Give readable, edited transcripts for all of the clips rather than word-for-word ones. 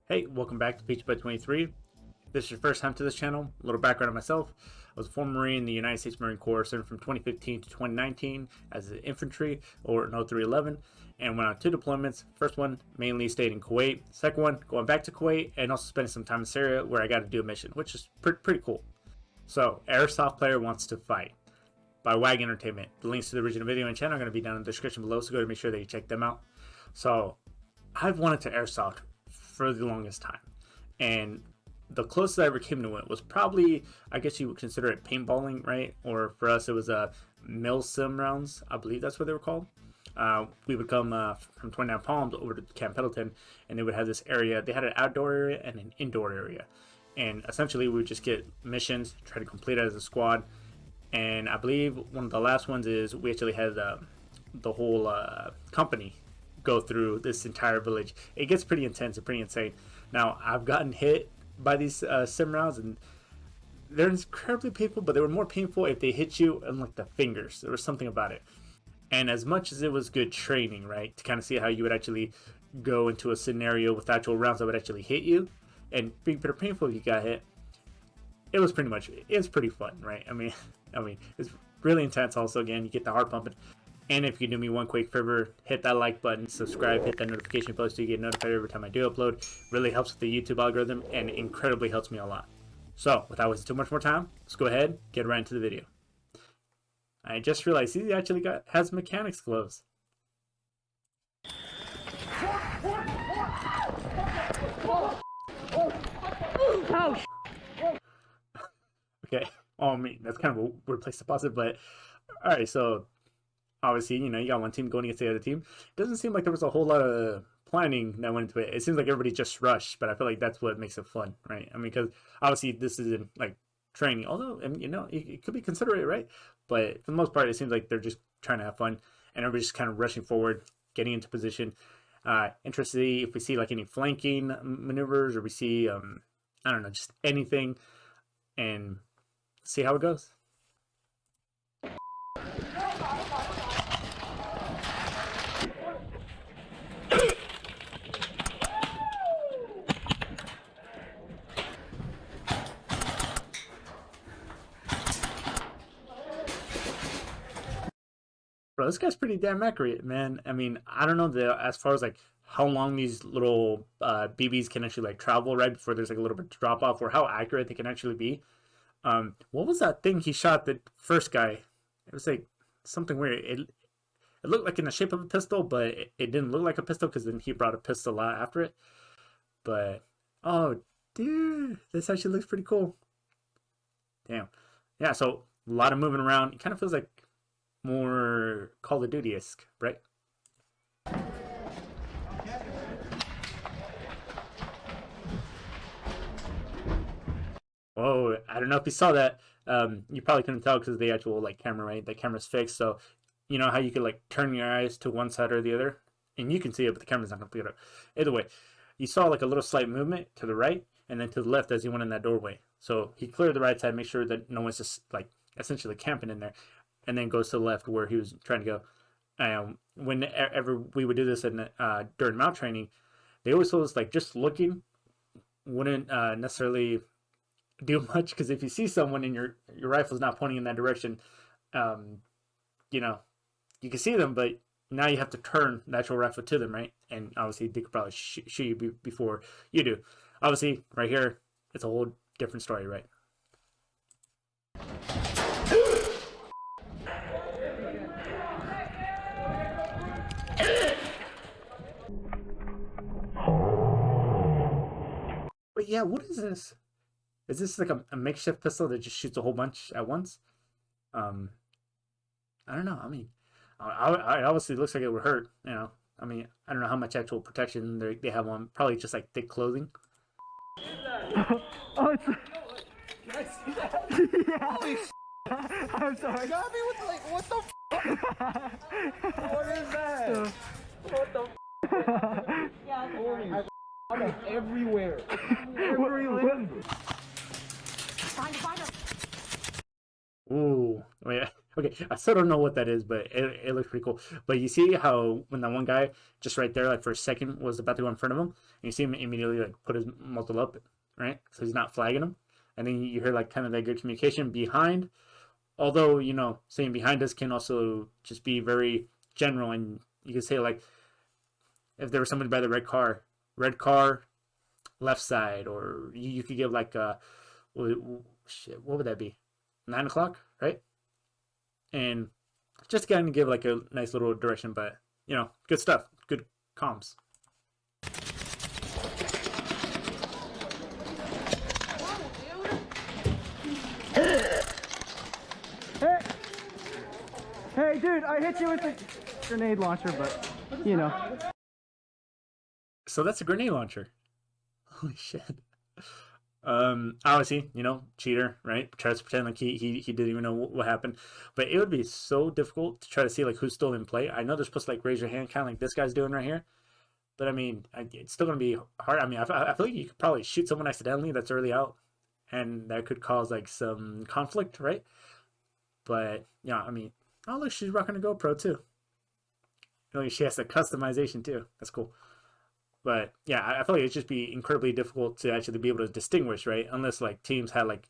Hey, welcome back to PeachBud23. If this is your first time to this channel, a little background on myself. I was a former Marine in the United States Marine Corps, serving from 2015 to 2019 as an infantry or an 0311, and went on 2 deployments. First one, mainly stayed in Kuwait. Second one, going back to Kuwait and also spending some time in Syria where I got to do a mission, which is pretty cool. So, Airsoft Player Wants to Fight by Wag Entertainment. The links to the original video and channel are going to be down in the description below, so go to make sure that you check them out. So, I've wanted to airsoft for the longest time, and the closest I ever came to it was probably, I guess you would consider it paintballing, right? Or for us it was a sim rounds, I believe that's what they were called. We would come from 29 Palms over to Camp Pendleton, and they would have this area. They had an outdoor area and an indoor area, and essentially we would just get missions, try to complete it as a squad. And I believe one of the last ones is we actually had the whole company go through this entire village. It gets pretty intense and pretty insane. Now, I've gotten hit by these sim rounds, and they're incredibly painful, but they were more painful if they hit you in like the fingers. There was something about it. And as much as it was good training, right, to kind of see how you would actually go into a scenario with actual rounds that would actually hit you and be pretty painful if you got hit, it was pretty fun, right? I mean it's really intense. Also, again, you get the heart pumping. And if you do me one quick favor, hit that like button, subscribe, hit that notification bell so you get notified every time I do upload. It really helps with the YouTube algorithm and incredibly helps me a lot. So, without wasting too much more time, let's go ahead, get right into the video. I just realized he actually has mechanics gloves. Okay, I mean, that's kind of a weird place to pause it, but alright, so obviously, you know, you got one team going against the other team. It doesn't seem like there was a whole lot of planning that went into it. It seems like everybody just rushed, but I feel like that's what makes it fun, right? I mean, because obviously this isn't like training, although, I mean, you know, it could be considerate, right? But for the most part, it seems like they're just trying to have fun, and everybody's just kind of rushing forward, getting into position. Interested to see if we see like any flanking maneuvers, or we see, I don't know, just anything, and see how it goes. Bro, this guy's pretty damn accurate, man. I mean, I don't know as far as like how long these little BBs can actually like travel right before there's like a little bit of drop off, or how accurate they can actually be. What was that thing he shot the first guy? It was like something weird. It looked like in the shape of a pistol, but it didn't look like a pistol because then he brought a pistol out after it. But oh, dude, this actually looks pretty cool. Damn. Yeah. So a lot of moving around. It kind of feels like more Call of Duty-esque, right? Oh, I don't know if you saw that. You probably couldn't tell because of the actual like camera, right? The camera's fixed, so you know how you could like turn your eyes to one side or the other, and you can see it, but the camera's not gonna pick it up. Either way, you saw like a little slight movement to the right and then to the left as he went in that doorway. So he cleared the right side, make sure that no one's just like essentially camping in there, and then goes to the left where he was trying to go. Whenever we would do this during mount training, they always told us like just looking wouldn't necessarily do much, because if you see someone and your rifle's not pointing in that direction, you know, you can see them, but now you have to turn the actual rifle to them, right? And obviously they could probably shoot you before you do. Obviously, right here, it's a whole different story, right? But yeah, what is this? Is this like a makeshift pistol that just shoots a whole bunch at once? Um, I don't know. I mean, I obviously looks like it would hurt. You know, I mean, I don't know how much actual protection they have on. Probably just like thick clothing. Oh, it's. Yeah. I'm sorry. Got me with like, what the what is that? What the yeah, I'm everywhere. Every limb. Ooh, wait, Okay, I still don't know what that is, but it looks pretty cool. But you see how when that one guy just right there, like for a second, was about to go in front of him, and you see him immediately like put his muzzle up, right? So he's not flagging him, and then you hear like kind of that good communication behind. Although saying behind us can also just be very general, and you can say like if there was somebody by the red car, left side, or you could give like shit, what would that be? 9 o'clock, right? And just kind of give like a nice little direction, but good stuff, good comms. Hey, dude, I hit you with a grenade launcher, but So that's a grenade launcher. Holy shit. Obviously, cheater, right? Tries to pretend like he didn't even know what happened. But it would be so difficult to try to see like who's still in play. I know they're supposed to like raise your hand, kind of like this guy's doing right here. But I mean, it's still gonna be hard. I mean, I feel like you could probably shoot someone accidentally that's early out, and that could cause like some conflict, right? But yeah, I mean, oh look, she's rocking a GoPro too. She has the customization too. That's cool. But yeah, I feel like it'd just be incredibly difficult to actually be able to distinguish, right? Unless like teams had like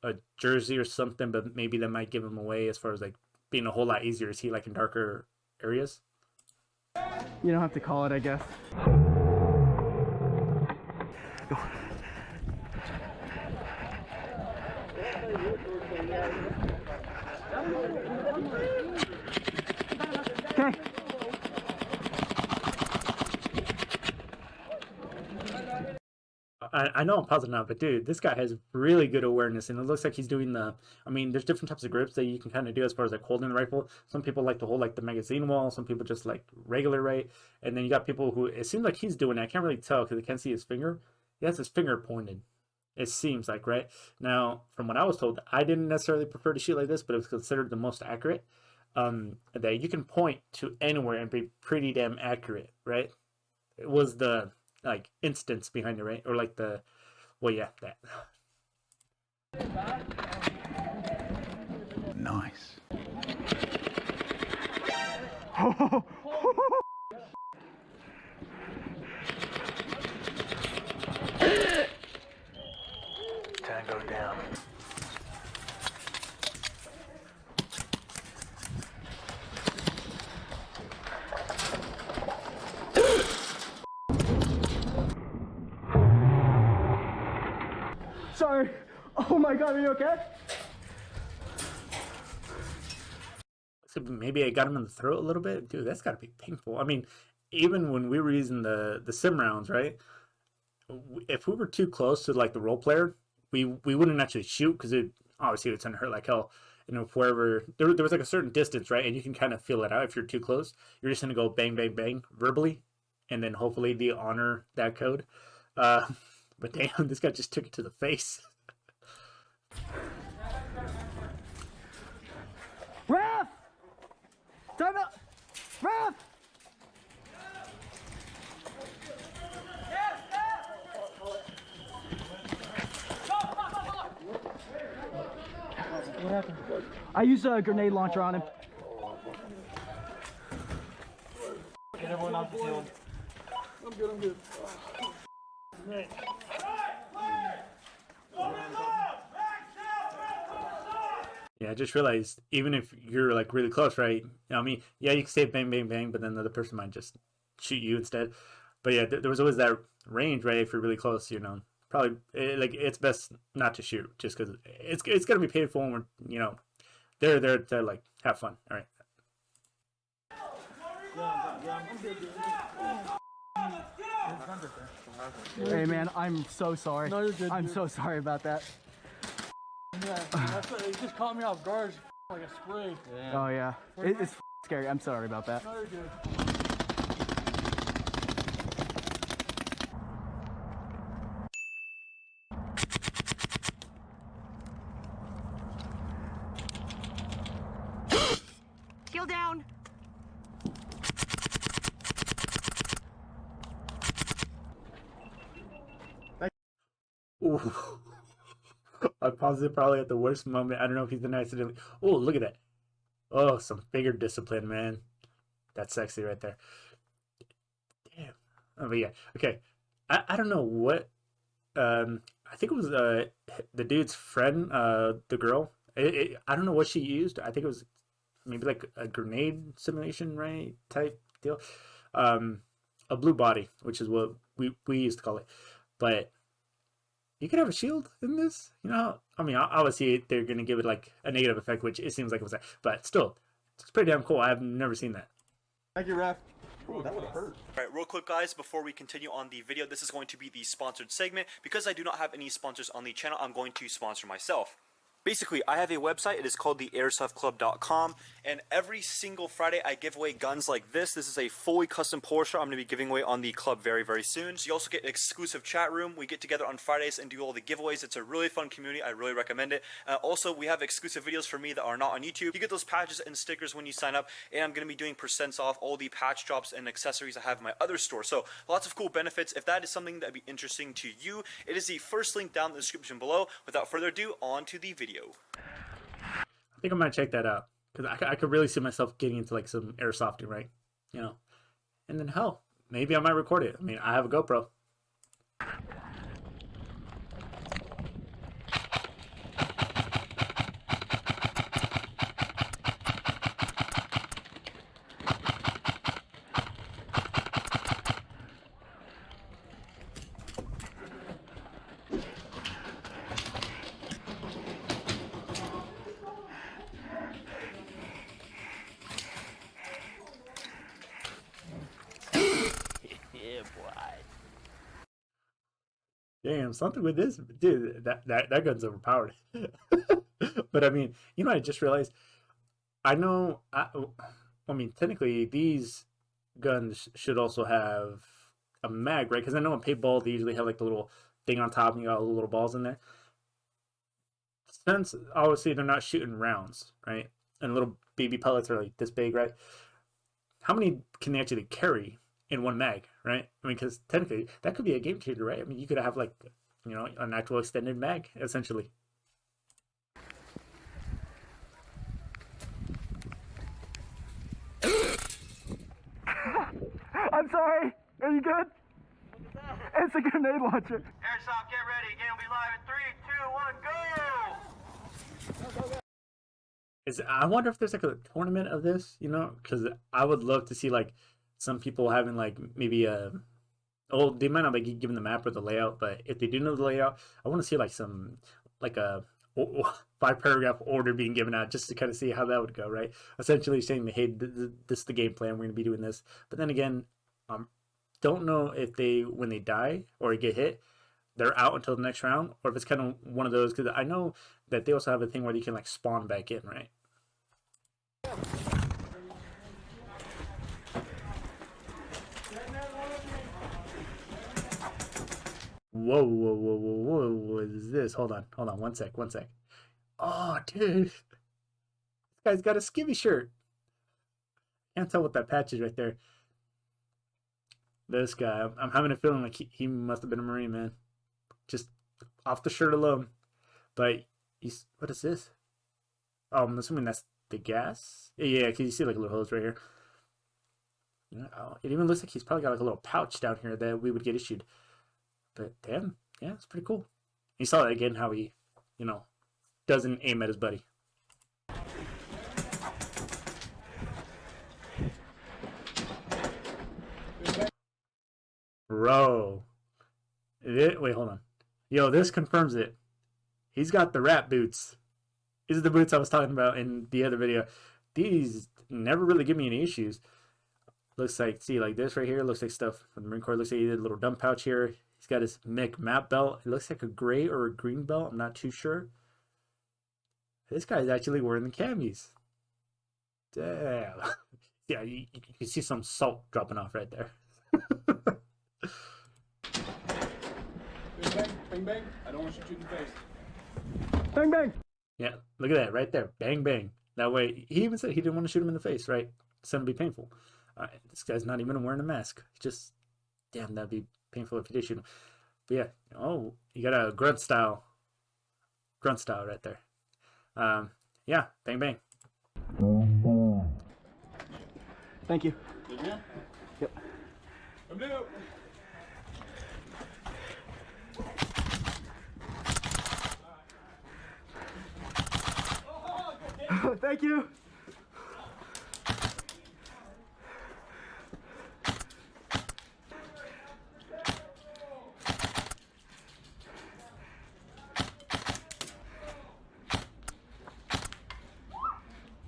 a jersey or something, but maybe that might give them away as far as like being a whole lot easier to see like in darker areas. you don't have to call it, I guess. Okay. I know I'm pausing now, but dude, this guy has really good awareness, and it looks like he's doing the. I mean, there's different types of grips that you can kind of do as far as like holding the rifle. Some people like to hold like the magazine wall. Some people just like regular right, and then you got people who it seems like he's doing it. I can't really tell because I can't see his finger. He has his finger pointed. It seems like right now, from what I was told, I didn't necessarily prefer to shoot like this, but it was considered the most accurate. That you can point to anywhere and be pretty damn accurate, right? It was the like instance behind it, right? Or like the, well, yeah, that. Nice. Tango down. Sorry. Oh my God, are you okay? So maybe I got him in the throat a little bit, dude. That's got to be painful. I mean, even when we were using the sim rounds, right? If we were too close to like the role player, we wouldn't actually shoot because it obviously it's gonna hurt like hell. If wherever there was like a certain distance, right, and you can kind of feel it out. If you're too close, you're just gonna go bang bang bang verbally, and then hopefully they honor that code. But damn, this guy just took it to the face. Ref! Time out! Ref! What happened? I used a grenade launcher on him. Get everyone off the field. I'm good. Yeah, I just realized even if you're like really close, right? I mean, yeah, you can say bang, bang, bang, but then the other person might just shoot you instead. But yeah, there was always that range, right? If you're really close, probably like it's best not to shoot just because it's gonna be painful and we're they're there to like have fun. All right. Hey man, I'm so sorry. No, you're good. I'm so sorry about that. Yeah, it just caught me off guard. Like a spray. Oh yeah, it's scary. I'm sorry about that. No, you're good. Shield down. Ooh. I paused it probably at the worst moment. I don't know if he's an accident. Oh, look at that. Oh, some finger discipline, man. That's sexy right there. Damn. Oh, but yeah. Okay. I don't know what. I think it was the dude's friend, the girl. I don't know what she used. I think it was maybe like a grenade simulation, right? Type deal. Um, a blue body, which is what we used to call it. But you could have a shield in this, you know? I mean, obviously they're gonna give it like a negative effect, which it seems like it was, but still, it's pretty damn cool. I've never seen that. Thank you, ref. Ooh, that would have hurt. Alright, real quick guys, before we continue on the video, this is going to be the sponsored segment. Because I do not have any sponsors on the channel, I'm going to sponsor myself. Basically, I have a website. It is called the airsoftclub.com, and every single Friday I give away guns like this. This is a fully custom Porsche I'm going to be giving away on the club very, very soon. So you also get an exclusive chat room. We get together on Fridays and do all the giveaways. It's a really fun community. I really recommend it. Also, we have exclusive videos for me that are not on YouTube. You get those patches and stickers when you sign up, and I'm going to be doing percents off all the patch drops and accessories I have in my other store. So lots of cool benefits. If that is something that would be interesting to you, it is the first link down in the description below. Without further ado, on to the video. I think I might check that out because I could really see myself getting into like some airsofting, right? You know, and then hell, maybe I might record it. I mean, I have a GoPro. Damn, something with this dude. That gun's overpowered. But I mean, you know, I just realized. I know. I mean, technically, these guns should also have a mag, right? Because I know in paintball they usually have like the little thing on top, and you got all the little balls in there. Since obviously they're not shooting rounds, right? And little baby pellets are like this big, right? How many can they actually carry in one mag, right? I mean, because technically that could be a game changer, right? I mean, you could have like, you know, an actual extended mag essentially. I'm sorry. Are you good? It's a grenade launcher. Airsoft, get ready. Game will be live in 3, 2, 1, go! I wonder if there's like a tournament of this, you know, because I would love to see like some people having like maybe a, oh, they might not be given the map or the layout, but if they do know the layout, I want to see like some like a 5 paragraph order being given out just to kind of see how that would go, right? Essentially saying, hey, this is the game plan, we're going to be doing this. But then again, don't know if they, when they die or get hit, they're out until the next round, or if it's kind of one of those, because I know that they also have a thing where you can like spawn back in, right? Whoa, whoa, whoa, whoa, whoa, what is this? Hold on, one sec. Oh, dude. This guy's got a skivvy shirt. Can't tell what that patch is right there. This guy, I'm having a feeling like he must have been a Marine, man. Just off the shirt alone. But he's, what is this? Oh, I'm assuming that's the gas. Yeah, because you see like a little hose right here. Oh, it even looks like he's probably got like a little pouch down here that we would get issued. But damn, yeah, it's pretty cool. You saw that again, how he, you know, doesn't aim at his buddy. Bro. Wait, hold on. Yo, this confirms it. He's got the rat boots. These are the boots I was talking about in the other video. These never really give me any issues. Looks like, see, like this right here, looks like stuff from the Marine Corps. Looks like he did a little dump pouch here. He's got his Mick map belt. It looks like a gray or a green belt. I'm not too sure. This guy's actually wearing the camis. Damn. Yeah, you can see some salt dropping off right there. Bang, bang, bang. I don't want you to shoot in the face. Bang, bang. Yeah, look at that right there. Bang, bang. That way, he even said he didn't want to shoot him in the face, right? It's going to be painful. This guy's not even wearing a mask. Just, damn, that'd be painful if you did shoot him. But yeah, oh, you got a grunt style right there. Yeah, bang, bang. Thank you. Yeah. Yep. I'm new. Thank you.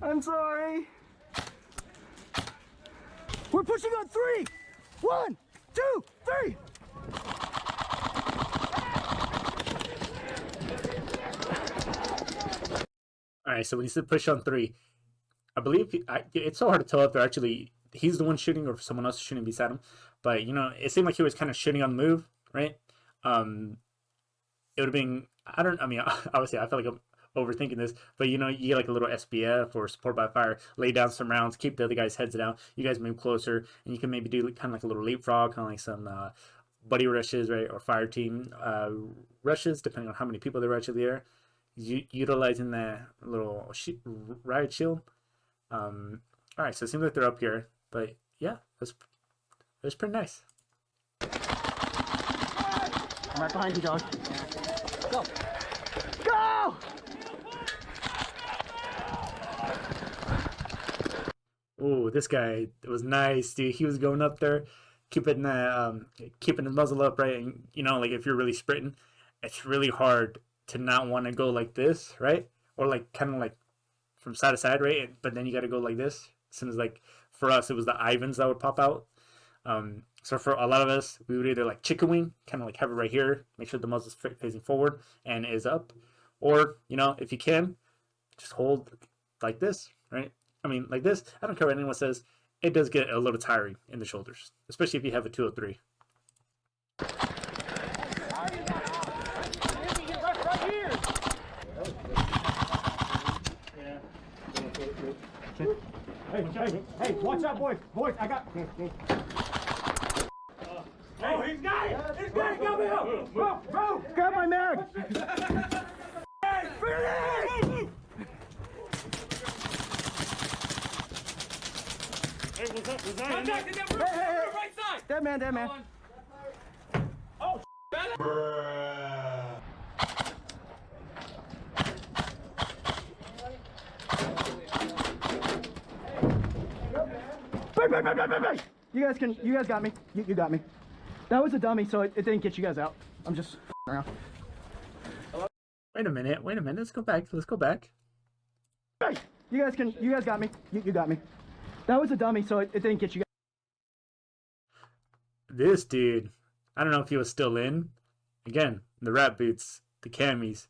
I'm sorry. We're pushing on 3. 1, 2, 3. All right, so when he said push on 3, I believe it's so hard to tell if they're actually he's the one shooting or if someone else is shooting beside him. But you know, it seemed like he was kind of shooting on the move, right? It would have been I mean, obviously I feel like I'm overthinking this, but you know, you get like a little SBF or support by fire, lay down some rounds, keep the other guy's heads down. You guys move closer, and you can maybe do kind of like a little leapfrog, kind of like some buddy rushes, right, or fire team rushes, depending on how many people there are actually there. Utilizing that little riot shield. All right, so it seems like they're up here, but yeah, that's pretty nice. I'm right behind you, dog. Go! Go! Oh, this guy was nice, dude. He was going up there, keeping the keeping his muzzle up, right? And you know, like if you're really sprinting, it's really hard to not want to go like this, right? Or like kind of like from side to side, right? But then you got to go like this. As soon as like for us, it was the Ivans that would pop out. So for a lot of us, we would either like chicken wing, kind of like have it right here, make sure the muzzle's facing forward and is up, or you know, if you can, just hold like this, right? I mean, like this. I don't care what anyone says. It does get a little tiring in the shoulders, especially if you have a 203. Hey, watch out, boys. Boys, I got. Oh, he's got it. He's got it. Go, Bill. Bro. Grab my mag! Hey, finish! Hey, what's up? Was that Contact in that room. Hey. Right side. Dead man, dead man. Oh, Bang! You guys got me. You got me. That was a dummy, so it didn't get you guys out. I'm just around. Wait a minute. Let's go back. Hey, you guys got me. You got me. That was a dummy, so it didn't get you guys. This dude, I don't know if he was still in. Again, the wrap boots, the camis,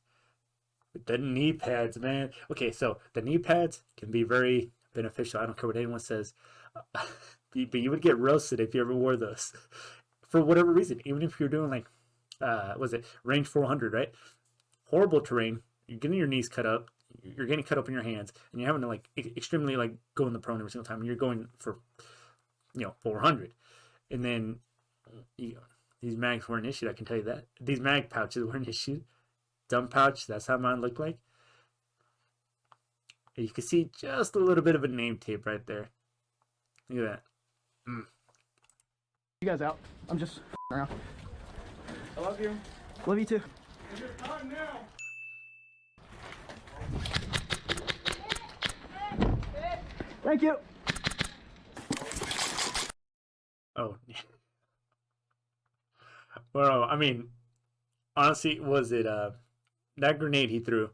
the knee pads, man. Okay, so the knee pads can be very beneficial. I don't care what anyone says. But you would get roasted if you ever wore those. For whatever reason. Even if you're doing like, was it range 400, right? Horrible terrain. You're getting your knees cut up. You're getting cut up in your hands. And you're having to like extremely like go in the prone every single time. And you're going for, 400. And then these mags weren't issued, I can tell you that. These mag pouches weren't issued. Dumb pouch, that's how mine looked like. And you can see just a little bit of a name tape right there. Look at that. You guys out. I'm just around. I love you. Love you too. It's your time now. Thank you. Oh. Well, I mean, honestly, was it that grenade he threw?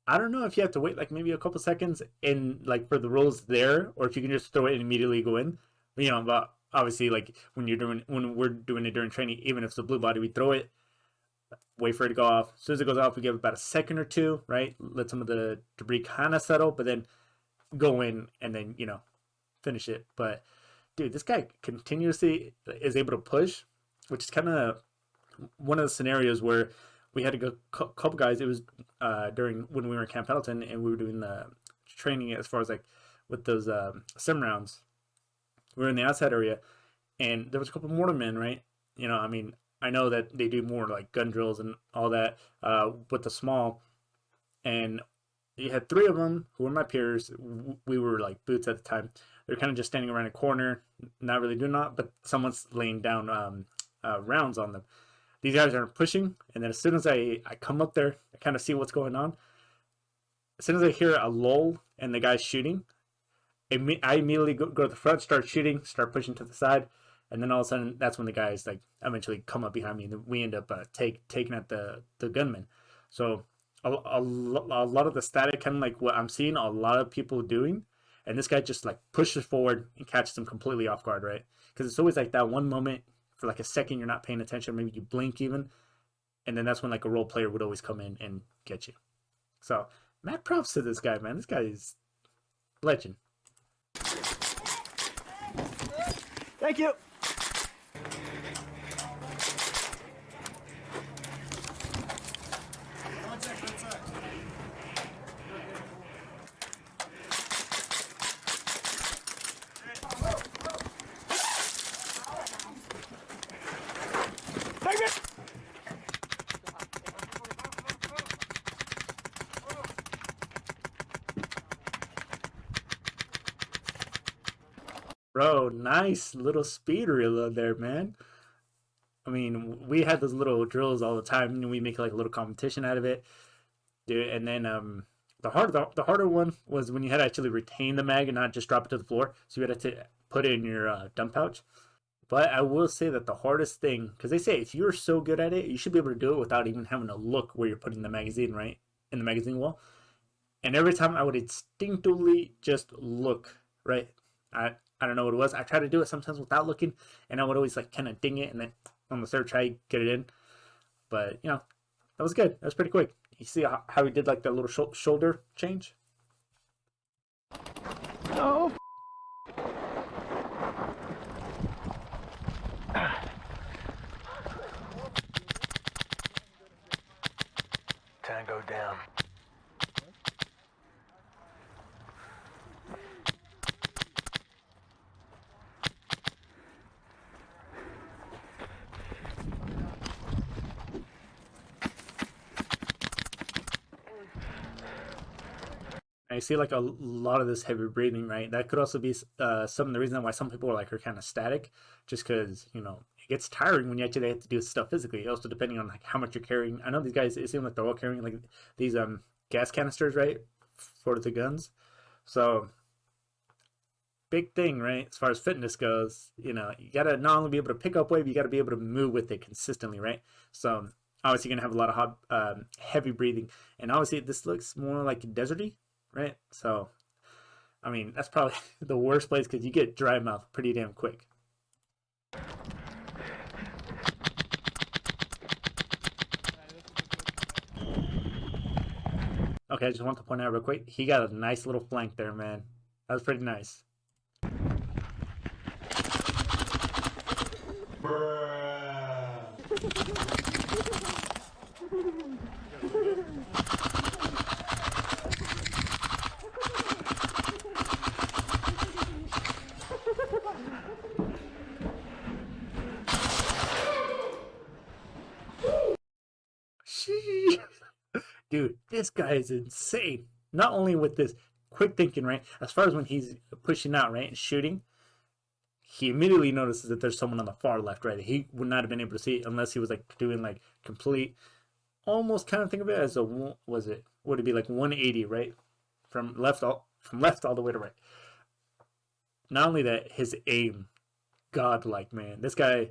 I don't know if you have to wait like maybe a couple seconds and like for the rolls there, or if you can just throw it and immediately go in. But obviously, like when we're doing it during training, even if it's a blue body, we throw it, wait for it to go off. As soon as it goes off, we give it about a second or two, right? Let some of the debris kind of settle, but then go in and then finish it. But dude, this guy continuously is able to push, which is kind of one of the scenarios where we had to go couple guys. It was during when we were in Camp Pendleton and we were doing the training as far as like with those sim rounds. We were in the outside area, and there was a couple mortarmen, right? I know that they do more like gun drills and all that with the small, and you had three of them who were my peers. We were like boots at the time. they're kind of just standing around a corner, not really doing that, but someone's laying down rounds on them. These guys are pushing, and then as soon as I come up there, I kind of see what's going on. As soon as I hear a lull and the guy's shooting, I immediately go to the front, start shooting, start pushing to the side, and then all of a sudden, that's when the guys like eventually come up behind me, and we end up taking out the gunman. So a lot of the static, kind of like what I'm seeing a lot of people doing, and this guy just like pushes forward and catches them completely off guard, right? Because it's always like that one moment for like a second you're not paying attention, maybe you blink even, and then that's when like a role player would always come in and get you. So mad props to this guy, man. This guy is legend. Thank you. Bro, nice little speed reload there, man. I mean, we had those little drills all the time, and we make like a little competition out of it, dude. And then the harder one was when you had to actually retain the mag and not just drop it to the floor. So you had to put it in your dump pouch. But I will say that the hardest thing, because they say if you're so good at it, you should be able to do it without even having to look where you're putting the magazine, right? In the magazine wall. And every time I would instinctively just look, right? I don't know what it was. I try to do it sometimes without looking, and I would always like kind of ding it, and then on the third try get it in. But you know, that was good. That was pretty quick. You see how he did like that little shoulder change? Oh. Tango down. I see like a lot of this heavy breathing, right? That could also be some of the reason why some people are like are kind of static, just because you know it gets tiring when you actually have to do stuff physically. Also, depending on like how much you're carrying. I know these guys. It seems like they're all carrying like these gas canisters, right, for the guns. So big thing, right? As far as fitness goes, you know, you gotta not only be able to pick up weight, you gotta be able to move with it consistently, right? So obviously, you're gonna have a lot of heavy breathing, and obviously this looks more like deserty, right? So, I mean, that's probably the worst place because you get dry mouth pretty damn quick. Okay, I just want to point out real quick, he got a nice little flank there, man. That was pretty nice. Dude, this guy is insane. Not only with this quick thinking, right? As far as when he's pushing out, right, and shooting, he immediately notices that there's someone on the far left, right? He would not have been able to see it unless he was like doing like complete, almost kind of think of it as a, would it be like 180, right? From left all the way to right. Not only that, his aim, godlike, man. This guy,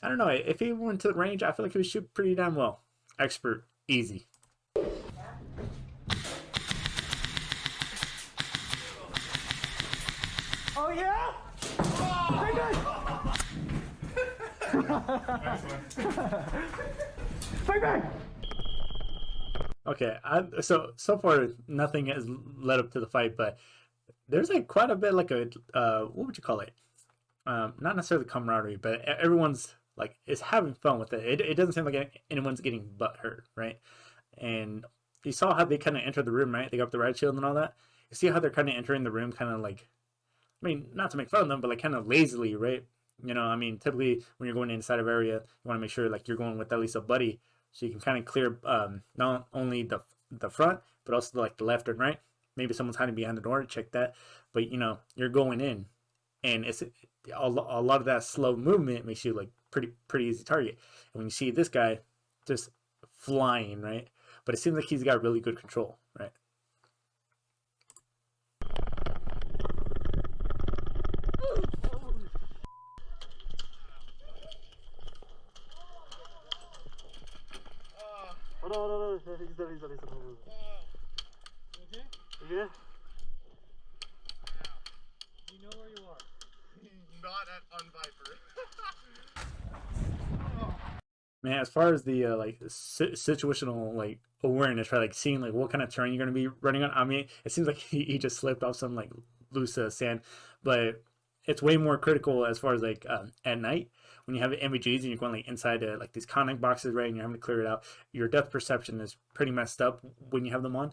I don't know, if he went to the range, I feel like he would shoot pretty damn well. Expert, easy. Oh yeah? Bang bang! Okay, so far nothing has led up to the fight, but there's like quite a bit like a what would you call it? Not necessarily camaraderie, but everyone's like is having fun with it. It doesn't seem like anyone's getting butt hurt, right? And you saw how they kind of entered the room, right? They got up the riot shield and all that. You see how they're kind of entering the room, kind of like, I mean, not to make fun of them, but like kind of lazily, right? You know, I mean, typically when you're going inside of area, you want to make sure like you're going with at least a buddy, so you can kind of clear not only the front, but also like the left and right. maybe someone's hiding behind the door, check that. But you know, you're going in, and it's a lot of that slow movement makes you like pretty easy target. And when you see this guy just flying, right? But it seems like he's got really good control, right? Hold on. He's done. Okay? Yeah. You know where you are. Not on Viper. Man, as far as the like situational like awareness, right? Like seeing like what kind of terrain you're gonna be running on. I mean, it seems like he just slipped off some like loose sand, but it's way more critical as far as like at night when you have MVGs and you're going like inside like these connect boxes, right? And you're having to clear it out. Your depth perception is pretty messed up when you have them on,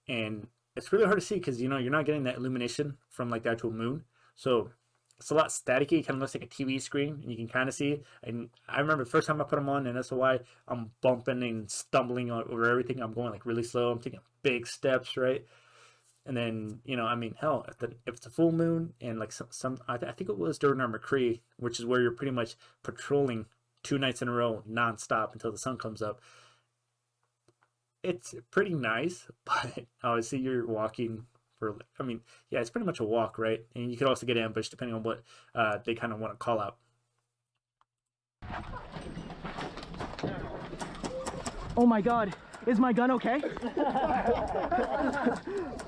and it's really hard to see because you know you're not getting that illumination from like the actual moon, so it's a lot staticky. It kind of looks like a TV screen, and you can kind of see. And I remember the first time I put them on in SOI, I'm bumping and stumbling over everything. I'm going like really slow. I'm taking big steps, right? And then, you know, I mean, hell, if it's a full moon and like I think it was during our McCree, which is where you're pretty much patrolling 2 nights in a row nonstop until the sun comes up. It's pretty nice, but obviously you're walking for, I mean, yeah, it's pretty much a walk, right? And you could also get ambushed depending on what they kind of want to call out. Oh my God. Is my gun okay?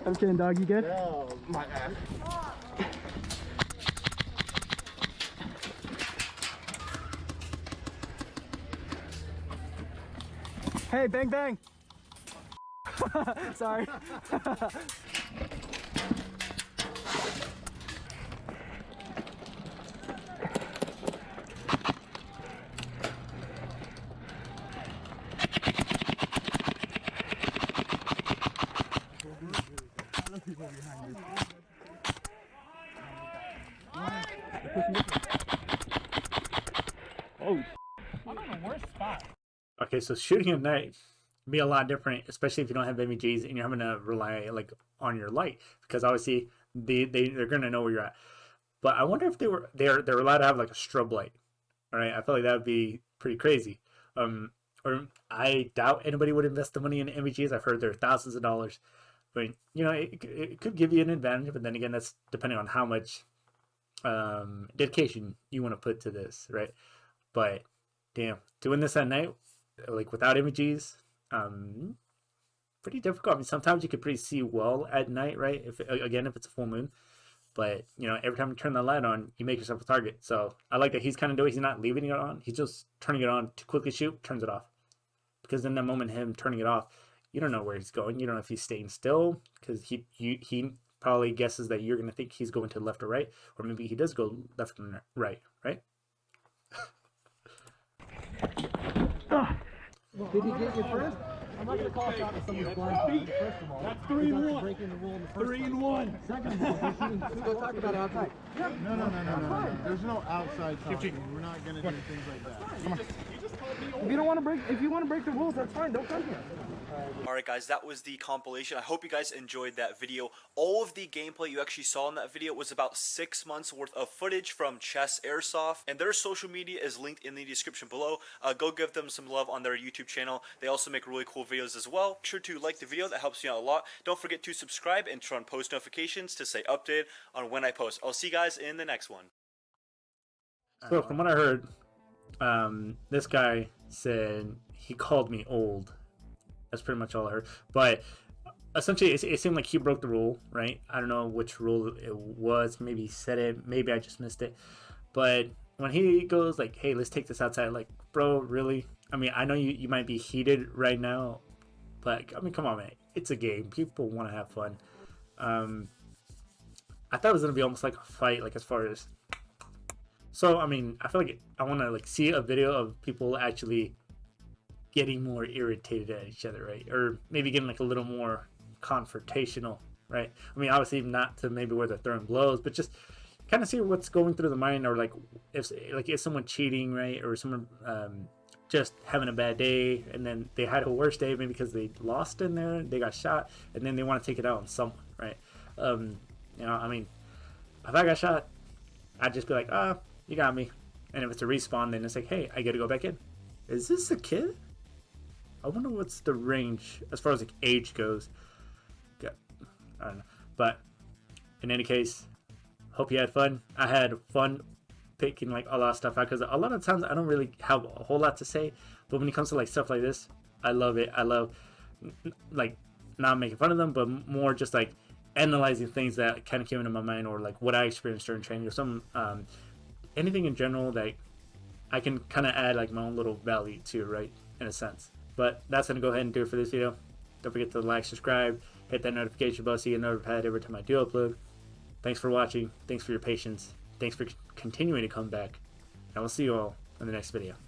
I'm kidding, dog. You good? Oh, my ass. Hey, bang, bang. Sorry. Oh, I'm in the worst spot. Okay, so shooting at night can be a lot different, especially if you don't have MVGs and you're having to rely like on your light, because obviously they're gonna know where you're at. But I wonder if they're allowed to have like a strobe light. All right, I feel like that would be pretty crazy. Or I doubt anybody would invest the money in MVGs. I've heard they're thousands of dollars. But you know, it could give you an advantage. But then again, that's depending on how much dedication you want to put to this, right? But damn, doing this at night, like without images, pretty difficult. I mean, sometimes you could pretty see well at night, right? If it's a full moon, but you know, every time you turn the light on, you make yourself a target. So I like that he's kind of doing. He's not leaving it on. He's just turning it on to quickly shoot, turns it off. Because in that moment, him turning it off, you don't know where he's going. You don't know if he's staying still because he probably guesses that you're gonna think he's going to left or right, or maybe he does go left and right, right? Did he get you first? I'm not going to call shot if someone's blind. First of all, that's 3-1. Breaking the rule in the first 3-1. Second of all, let's go talk about outside. No. There's no outside talking. We're not gonna do things like that. If you don't want to break, if you want to break the rules, that's fine. Don't come here. Alright guys, that was the compilation. I hope you guys enjoyed that video. All of the gameplay you actually saw in that video was about 6 months worth of footage from Chess Airsoft, and their social media is linked in the description below. Go give them some love on their YouTube channel. They also make really cool videos as well. Be sure to like the video, that helps me out a lot. Don't forget to subscribe and turn on post notifications to stay updated on when I post. I'll see you guys in the next one. So from what I heard, this guy said he called me old. That's pretty much all I heard. But essentially, it seemed like he broke the rule, right? I don't know which rule it was. Maybe he said it. Maybe I just missed it. But when he goes like, hey, let's take this outside. Like, bro, really? I mean, I know you might be heated right now. But, I mean, come on, man. It's a game. People want to have fun. I thought it was going to be almost like a fight, like as far as... So, I mean, I feel like I want to like see a video of people actually getting more irritated at each other, right? Or maybe getting like a little more confrontational, right? I mean, obviously not to maybe where they're throwing blows, but just kind of see what's going through the mind, or like if someone cheating, right? Or someone just having a bad day, and then they had a worse day maybe because they lost in there, they got shot, and then they want to take it out on someone, right? You know, I mean, if I got shot, I'd just be like, ah, you got me. And if it's a respawn, then it's like, hey, I got to go back in. Is this a kid? I wonder what's the range as far as like age goes. I don't know. But in any case, hope you had fun. I had fun picking like a lot of stuff out because a lot of times I don't really have a whole lot to say. But when it comes to like stuff like this, I love it. I love like not making fun of them, but more just like analyzing things that kind of came into my mind or like what I experienced during training or some anything in general that I can kind of add like my own little value to, right, in a sense. But that's gonna go ahead and do it for this video. Don't forget to like, subscribe, hit that notification bell so you get notified every time I do upload. Thanks for watching. Thanks for your patience. Thanks for continuing to come back. And we'll see you all in the next video.